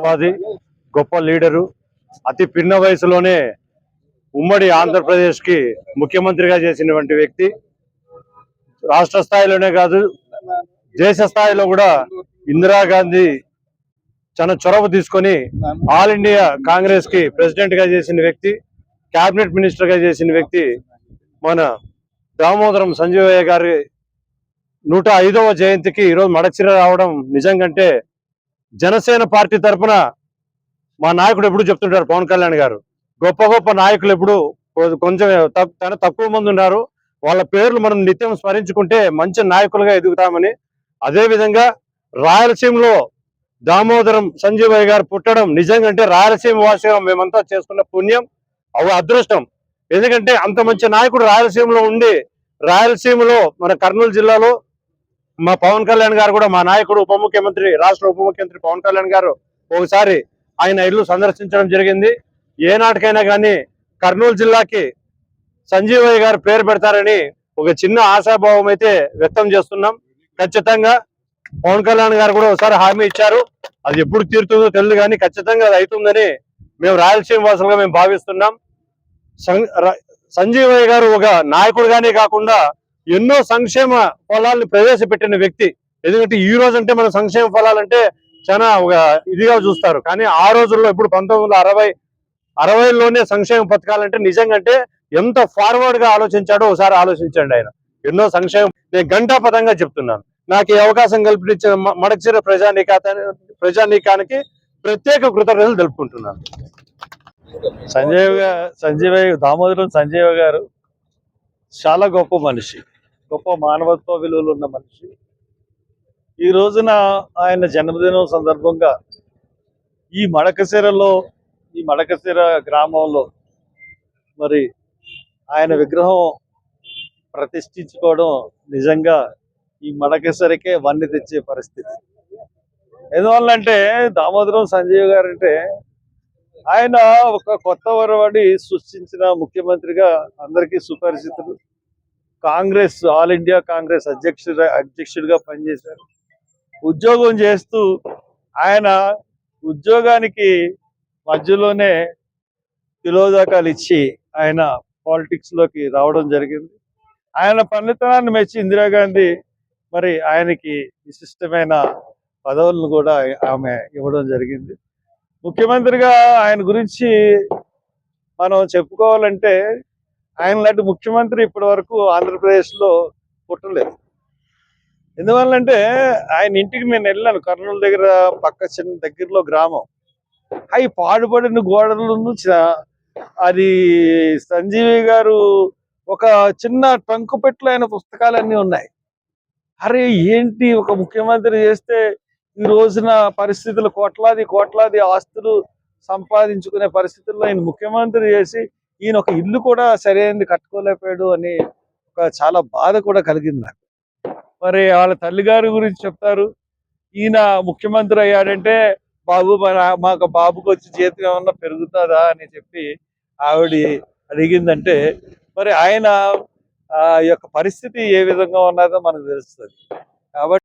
వాది, గొప్ప లీడరు, అతి పిన్న వయసులోనే ఉమ్మడి ఆంధ్రప్రదేశ్ కి ముఖ్యమంత్రిగా చేసినటువంటి వ్యక్తి. రాష్ట్ర స్థాయిలోనే కాదు, దేశ స్థాయిలో కూడా ఇందిరాగాంధీ చాలా చొరవ తీసుకొని ఆల్ ఇండియా కాంగ్రెస్ కి ప్రెసిడెంట్ గా చేసిన వ్యక్తి, క్యాబినెట్ మినిస్టర్ గా చేసిన వ్యక్తి మన దామోదరం సంజీవయ్య గారి 105వ జయంతికి ఈరోజు మడచిర రావడం నిజంగంటే జనసేన పార్టీ తరఫున మా నాయకుడు ఎప్పుడు చెప్తుంటారు, పవన్ కళ్యాణ్ గారు, గొప్ప గొప్ప నాయకులు ఎప్పుడు కొంచెం తక్కువ మంది ఉన్నారు, వాళ్ళ పేర్లు మనం నిత్యం స్మరించుకుంటే మంచి నాయకులుగా ఎదుగుతామని. అదేవిధంగా రాయలసీమలో దామోదరం సంజీవయ్య గారు పుట్టడం నిజంగా రాయలసీమ వాసిగా మేమంతా చేసుకున్న పుణ్యం, అవి అదృష్టం. ఎందుకంటే అంత మంచి నాయకుడు రాయలసీమలో ఉండి, రాయలసీమలో మన కర్నూలు జిల్లాలో మా పవన్ కళ్యాణ్ గారు కూడా, మా నాయకుడు రాష్ట్ర ఉప ముఖ్యమంత్రి పవన్ కళ్యాణ్ గారు ఒకసారి ఆయన ఇల్లు సందర్శించడం జరిగింది. ఏనాటికైనా కానీ కర్నూలు జిల్లాకి సంజీవయ్య గారు పేరు పెడతారని ఒక చిన్న ఆశాభావం అయితే వ్యక్తం చేస్తున్నాం. ఖచ్చితంగా పవన్ కళ్యాణ్ గారు కూడా ఒకసారి హామీ ఇచ్చారు, అది ఎప్పుడు తీరుతుందో తెలియదు కానీ ఖచ్చితంగా అది అవుతుందని మేము రాయలసీమ వాసులుగా మేము భావిస్తున్నాం. సంజీవయ్య గారు ఒక నాయకుడుగానే కాకుండా ఎన్నో సంక్షేమ ఫలాల్ని ప్రవేశపెట్టిన వ్యక్తి. ఎందుకంటే ఈ రోజు అంటే మన సంక్షేమ ఫలాలంటే చాలా ఒక ఇదిగా చూస్తారు, కానీ ఆ రోజుల్లో ఇప్పుడు 1960లోనే సంక్షేమ పథకాలంటే నిజంగా ఎంత ఫార్వర్డ్ గా ఆలోచించాడో ఒకసారి ఆలోచించండి. ఆయన ఎన్నో సంక్షేమం, నేను ఘంటాపథంగా చెప్తున్నాను. నాకు ఈ అవకాశం కల్పించిన మడచిర ప్రజానీకానికి ప్రత్యేక కృతజ్ఞతలు తెలుపుకుంటున్నాను. దామోదరం సంజీవ గారు చాలా గొప్ప మనిషి, గొప్ప మానవత్వ విలువలు ఉన్న మనిషి. ఈ రోజున ఆయన జన్మదినం సందర్భంగా ఈ మడకశిర గ్రామంలో మరి ఆయన విగ్రహం ప్రతిష్ఠించుకోవడం నిజంగా ఈ మడకశిరకే వన్నె తెచ్చే పరిస్థితి. ఎందువల్లంటే దామోదరం సంజీవ్ గారు అంటే ఆయన ఒక కొత్త వరవడి సృష్టించిన ముఖ్యమంత్రిగా అందరికీ సుపరిచితులు. కాంగ్రెస్, ఆల్ ఇండియా కాంగ్రెస్ అధ్యక్షుడిగా పనిచేశారు. ఉద్యోగం చేస్తూ ఆయన ఉద్యోగానికి మధ్యలోనే తిలోదకాలు ఇచ్చి ఆయన పాలిటిక్స్ లోకి రావడం జరిగింది. ఆయన పనితనాన్ని మెచ్చి ఇందిరాగాంధీ మరి ఆయనకి విశిష్టమైన పదవులను కూడా ఆమె ఇవ్వడం జరిగింది. ముఖ్యమంత్రిగా ఆయన గురించి మనం చెప్పుకోవాలంటే ఆయన లాంటి ముఖ్యమంత్రి ఇప్పటి వరకు ఆంధ్రప్రదేశ్లో పుట్టలేదు. ఎందువల్లంటే ఆయన ఇంటికి నేను వెళ్ళాను, కర్నూలు దగ్గర చిన్న దగ్గరలో గ్రామం. అవి పాడుపడిన గోడలను అది సంజీవి గారు ఒక చిన్న ట్రంకు పెట్టులో ఆయన పుస్తకాలన్నీ ఉన్నాయి. అరే ఏంటి ఒక ముఖ్యమంత్రి చేస్తే ఈ రోజున పరిస్థితులు కోట్లాది ఆస్తులు సంపాదించుకునే పరిస్థితుల్లో ఈయన ముఖ్యమంత్రి చేసి ఈయన ఒక ఇల్లు కూడా సరైనది కట్టుకోలేకపోయాడు అని ఒక చాలా బాధ కూడా కలిగింది నాకు. మరి వాళ్ళ తల్లిగారి గురించి చెప్తారు, ఈయన ముఖ్యమంత్రి అయ్యాడంటే బాబు మాకు బాబుకి వచ్చి జీతం ఏమన్నా పెరుగుతుందా అని చెప్పి ఆవిడ అడిగిందంటే మరి ఆయన యొక్క పరిస్థితి ఏ విధంగా ఉన్నదో మనకు తెలుస్తుంది. కాబట్టి